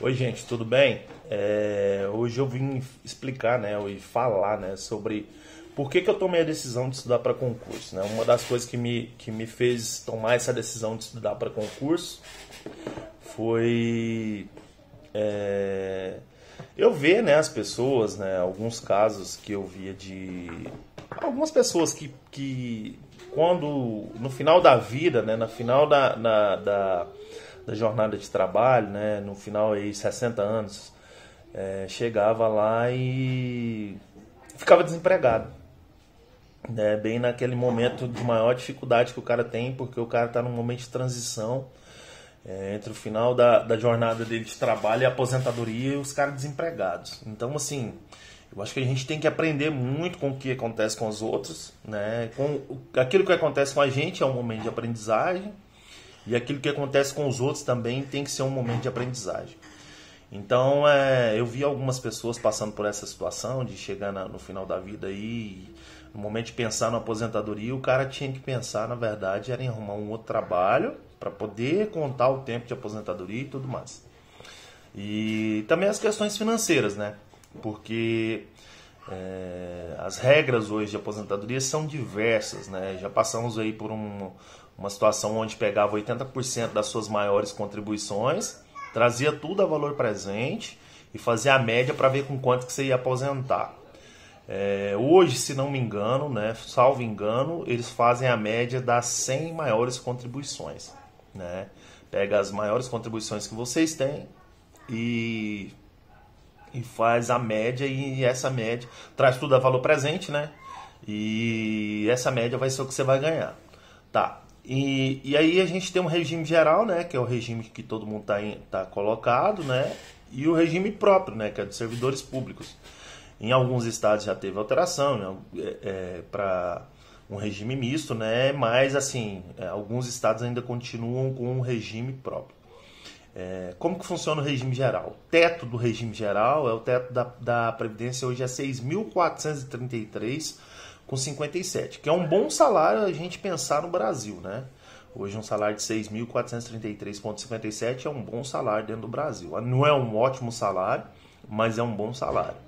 Oi, gente, tudo bem? Hoje eu vim explicar, né, e falar, né, sobre por que eu tomei a decisão de estudar para concurso, né? Uma das coisas que me fez tomar essa decisão de estudar para concurso foi eu ver, né, as pessoas, né, alguns casos que eu via de algumas pessoas que quando no final da vida, né, no final da jornada de trabalho, né, no final aí 60 anos, chegava lá e ficava desempregado, né, bem naquele momento de maior dificuldade que o cara tem, porque o cara está num momento de transição entre o final da jornada dele de trabalho e a aposentadoria e os caras desempregados. Então, assim, eu acho que a gente tem que aprender muito com o que acontece com os outros, né? Aquilo que acontece com a gente é um momento de aprendizagem e aquilo que acontece com os outros também tem que ser um momento de aprendizagem. Então, eu vi algumas pessoas passando por essa situação de chegar no final da vida aí, no momento de pensar na aposentadoria, o cara tinha que pensar, na verdade, era em arrumar um outro trabalho para poder contar o tempo de aposentadoria e tudo mais. E também as questões financeiras, né? Porque as regras hoje de aposentadoria são diversas, né? Já passamos aí por uma situação onde pegava 80% das suas maiores contribuições, trazia tudo a valor presente e fazia a média para ver com quanto que você ia aposentar. Hoje, se não me engano, né, salvo engano, eles fazem a média das 100 maiores contribuições, né? Pega as maiores contribuições que vocês têm e, e faz a média, e essa média traz tudo a valor presente, né? E essa média vai ser o que você vai ganhar. Tá. E aí a gente tem um regime geral, né, que é o regime que todo mundo tá colocado, né? E o regime próprio, né, que é dos servidores públicos. Em alguns estados já teve alteração, né, para um regime misto, né? Mas assim, alguns estados ainda continuam com um regime próprio. Como que funciona o regime geral? O teto do regime geral o teto da Previdência hoje é 6.433,57, que é um bom salário a gente pensar no Brasil, né? Hoje um salário de 6.433,57 é um bom salário dentro do Brasil. Não é um ótimo salário, mas é um bom salário.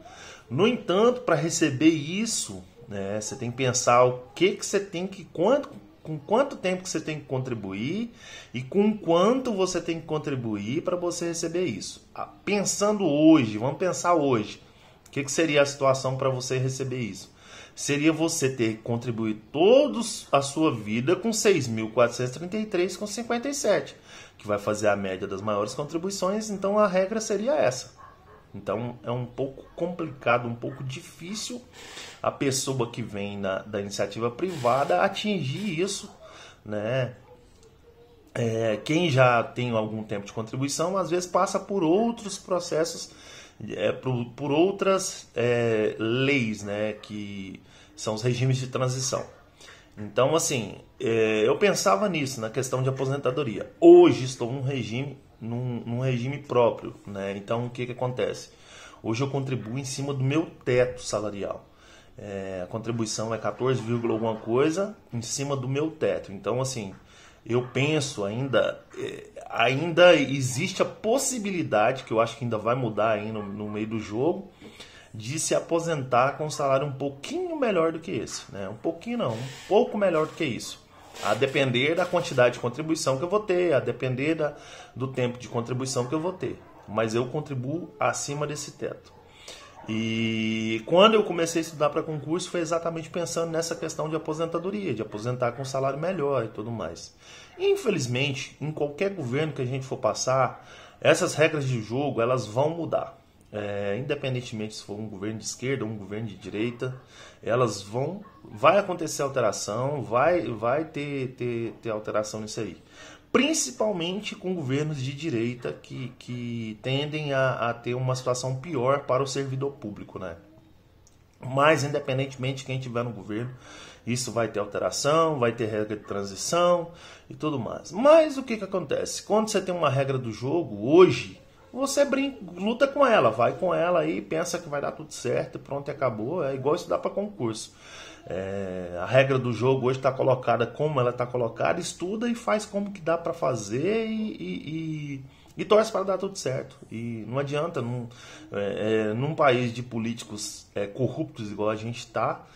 No entanto, para receber isso, né, você tem que pensar o que você tem que, com quanto tempo que você tem que contribuir e com quanto você tem que contribuir para você receber isso. Pensando hoje, vamos pensar hoje, o que seria a situação para você receber isso? Seria você ter que contribuir toda a sua vida com 6.433,57, que vai fazer a média das maiores contribuições, então a regra seria essa. Então é um pouco complicado, um pouco difícil a pessoa que vem da iniciativa privada atingir isso, né? Quem já tem algum tempo de contribuição, às vezes passa por outros processos, por outras leis, né? Que são os regimes de transição. Então, assim, eu pensava nisso, na questão de aposentadoria. Hoje estou num regime próprio, né? Então, o que acontece? Hoje eu contribuo em cima do meu teto salarial. A contribuição é 14, alguma coisa em cima do meu teto. Então, assim, eu penso ainda existe a possibilidade, que eu acho que ainda vai mudar aí no meio do jogo, de se aposentar com um salário um pouquinho melhor do que esse, né? Um pouquinho não, um pouco melhor do que isso. A depender da quantidade de contribuição que eu vou ter, a depender do tempo de contribuição que eu vou ter. Mas eu contribuo acima desse teto. E quando eu comecei a estudar para concurso, foi exatamente pensando nessa questão de aposentadoria, de aposentar com um salário melhor e tudo mais. Infelizmente, em qualquer governo que a gente for passar, essas regras de jogo elas vão mudar. Independentemente se for um governo de esquerda ou um governo de direita, vai acontecer alteração, vai ter alteração nisso aí. Principalmente com governos de direita que tendem a ter uma situação pior para o servidor público, né? Mas independentemente de quem estiver no governo, isso vai ter alteração, vai ter regra de transição e tudo mais. Mas o que acontece? Quando você tem uma regra do jogo, hoje, você luta com ela, vai com ela aí, pensa que vai dar tudo certo, pronto e acabou. É igual estudar para concurso. A regra do jogo hoje está colocada como ela está colocada, estuda e faz como que dá para fazer e torce para dar tudo certo. E não adianta, num país de políticos corruptos igual a gente está,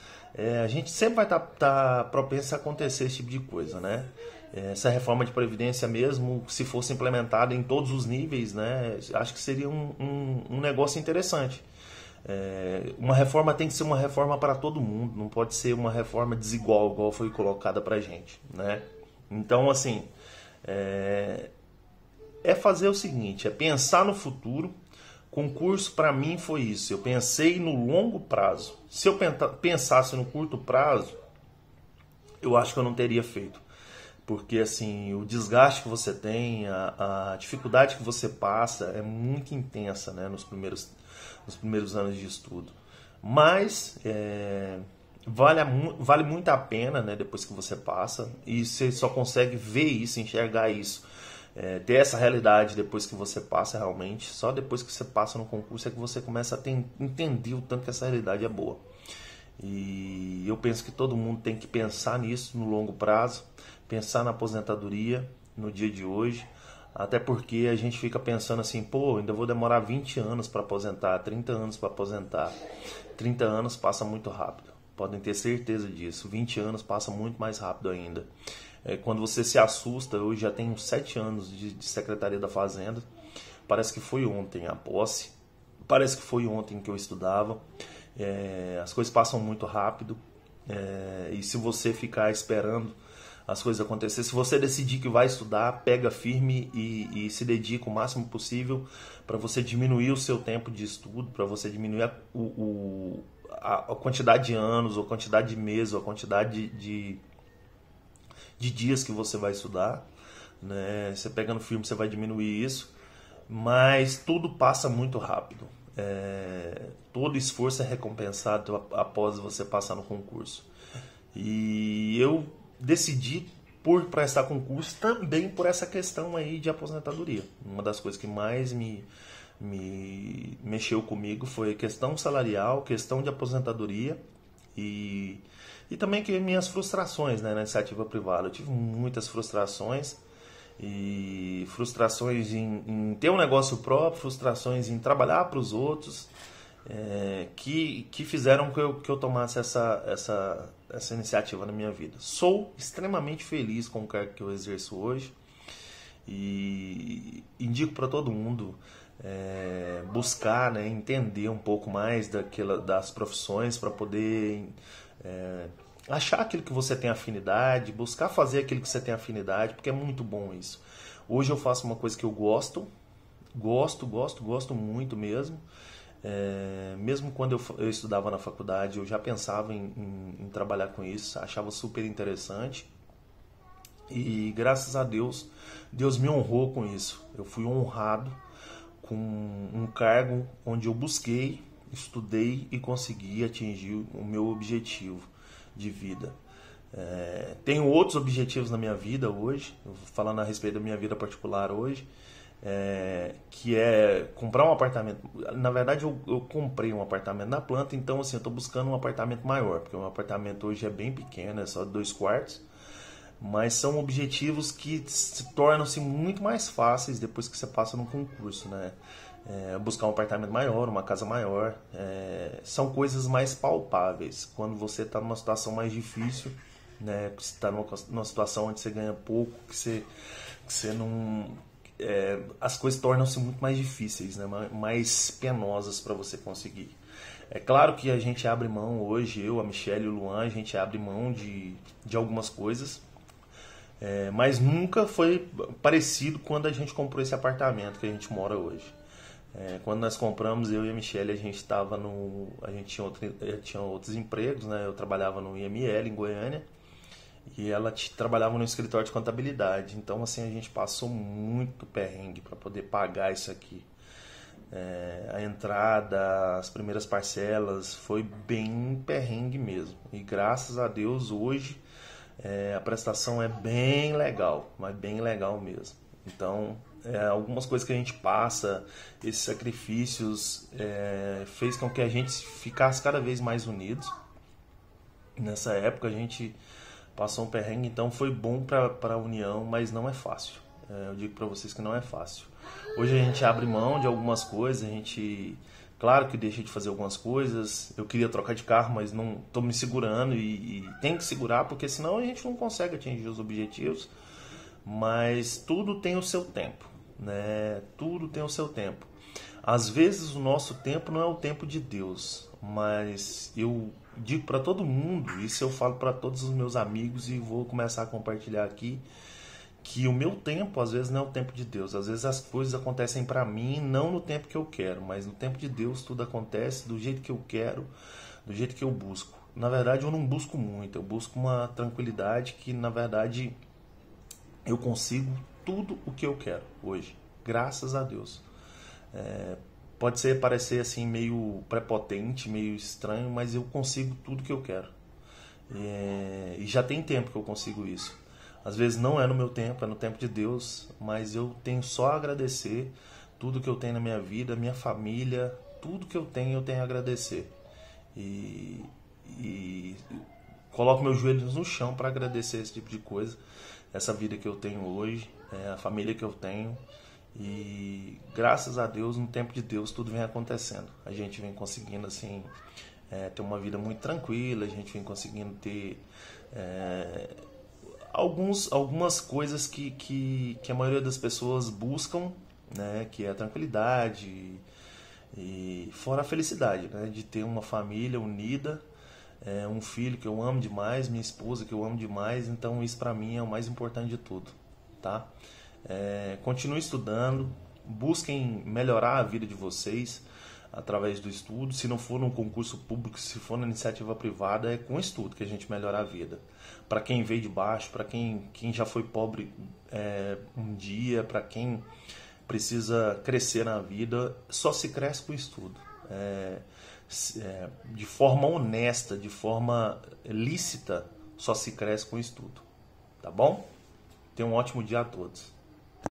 a gente sempre vai estar propenso a acontecer esse tipo de coisa, né? Essa reforma de Previdência mesmo, se fosse implementada em todos os níveis, né, acho que seria um negócio interessante. Uma reforma tem que ser uma reforma para todo mundo, não pode ser uma reforma desigual, igual foi colocada para a gente, né? Então, assim, fazer o seguinte, pensar no futuro. Concurso para mim foi isso, eu pensei no longo prazo. Se eu pensasse no curto prazo, eu acho que eu não teria feito. Porque assim, o desgaste que você tem, a dificuldade que você passa é muito intensa, né, nos primeiros anos de estudo. Mas vale muito a pena, né, depois que você passa, e você só consegue ver isso, enxergar isso, ter essa realidade depois que você passa realmente. Só depois que você passa no concurso é que você começa a entender o tanto que essa realidade é boa. E eu penso que todo mundo tem que pensar nisso no longo prazo, pensar na aposentadoria no dia de hoje, até porque a gente fica pensando assim, pô, ainda vou demorar 20 anos para aposentar, 30 anos para aposentar. 30 anos passa muito rápido, podem ter certeza disso. 20 anos passa muito mais rápido ainda. Quando você se assusta, eu já tenho 7 anos de Secretaria da Fazenda, parece que foi ontem a posse, parece que foi ontem que eu estudava. As coisas passam muito rápido, e se você ficar esperando as coisas acontecerem, se você decidir que vai estudar, pega firme e se dedica o máximo possível para você diminuir o seu tempo de estudo, para você diminuir a quantidade de anos, ou a quantidade de meses, ou a quantidade de dias que você vai estudar, né? Você pegando firme, você vai diminuir isso, mas tudo passa muito rápido. Todo esforço é recompensado após você passar no concurso. E eu decidi por prestar concurso também por essa questão aí de aposentadoria. Uma das coisas que mais me mexeu comigo foi a questão salarial, questão de aposentadoria e também que minhas frustrações, né, na iniciativa privada. Eu tive muitas frustrações, e frustrações em ter um negócio próprio, frustrações em trabalhar para os outros, que fizeram que eu tomasse essa iniciativa na minha vida. Sou extremamente feliz com o cargo que eu exerço hoje e indico para todo mundo buscar, né, entender um pouco mais das profissões para poder achar aquilo que você tem afinidade, buscar fazer aquilo que você tem afinidade, porque é muito bom isso. Hoje eu faço uma coisa que eu gosto muito mesmo. Mesmo quando eu estudava na faculdade, eu já pensava em trabalhar com isso, achava super interessante. E graças a Deus, Deus me honrou com isso. Eu fui honrado com um cargo onde eu busquei, estudei e consegui atingir o meu objetivo de vida. Tenho outros objetivos na minha vida hoje, falando a respeito da minha vida particular hoje, que é comprar um apartamento. Na verdade, eu comprei um apartamento na planta, então assim, eu estou buscando um apartamento maior, porque o apartamento hoje é bem pequeno, é só 2 quartos, mas são objetivos que tornam-se muito mais fáceis depois que você passa no concurso, né? Buscar um apartamento maior, uma casa maior, são coisas mais palpáveis. Quando você está numa situação mais difícil, né? Você está numa situação onde você ganha pouco, que você não... as coisas tornam-se muito mais difíceis, né? Mais penosas para você conseguir. É claro que a gente abre mão hoje, eu, a Michelle e o Luan, a gente abre mão de algumas coisas, mas nunca foi parecido quando a gente comprou esse apartamento que a gente mora hoje. Quando nós compramos, eu e a Michelle, a gente tinha outros empregos, né? Eu trabalhava no IML em Goiânia e ela trabalhava no escritório de contabilidade. Então, assim, a gente passou muito perrengue para poder pagar isso aqui. A entrada, as primeiras parcelas, foi bem perrengue mesmo. E graças a Deus, hoje, a prestação é bem legal, mas bem legal mesmo. Então, algumas coisas que a gente passa, esses sacrifícios, fez com que a gente ficasse cada vez mais unidos. Nessa época a gente passou um perrengue, então foi bom para a união, mas não é fácil. Eu digo para vocês que não é fácil. Hoje a gente abre mão de algumas coisas, a gente, claro que deixa de fazer algumas coisas. Eu queria trocar de carro, mas não estou me segurando e tem que segurar, porque senão a gente não consegue atingir os objetivos. Mas tudo tem o seu tempo, né? Tudo tem o seu tempo. Às vezes o nosso tempo não é o tempo de Deus, mas eu digo para todo mundo, isso eu falo para todos os meus amigos e vou começar a compartilhar aqui, que o meu tempo às vezes não é o tempo de Deus. Às vezes as coisas acontecem para mim não no tempo que eu quero, mas no tempo de Deus tudo acontece do jeito que eu quero, do jeito que eu busco. Na verdade eu não busco muito, eu busco uma tranquilidade que na verdade eu consigo tudo o que eu quero hoje, graças a Deus. Pode parecer assim meio prepotente, meio estranho, mas eu consigo tudo que eu quero. E já tem tempo que eu consigo isso. Às vezes não é no meu tempo, é no tempo de Deus, mas eu tenho só a agradecer tudo que eu tenho na minha vida, minha família, tudo que eu tenho a agradecer. E coloco meus joelhos no chão para agradecer esse tipo de coisa, essa vida que eu tenho hoje, a família que eu tenho. E graças a Deus, no tempo de Deus, tudo vem acontecendo. A gente vem conseguindo assim ter uma vida muito tranquila, a gente vem conseguindo ter algumas coisas que a maioria das pessoas buscam, né? Que é a tranquilidade e fora a felicidade, né? De ter uma família unida, um filho que eu amo demais, minha esposa que eu amo demais. Então isso para mim é o mais importante de tudo, tá? Continue estudando, busquem melhorar a vida de vocês através do estudo. Se não for num concurso público, se for na iniciativa privada, é com estudo que a gente melhora a vida. Para quem veio de baixo, para quem já foi pobre um dia, para quem precisa crescer na vida, só se cresce com estudo. De forma honesta, de forma lícita, só se cresce com estudo. Tá bom? Tenham um ótimo dia a todos.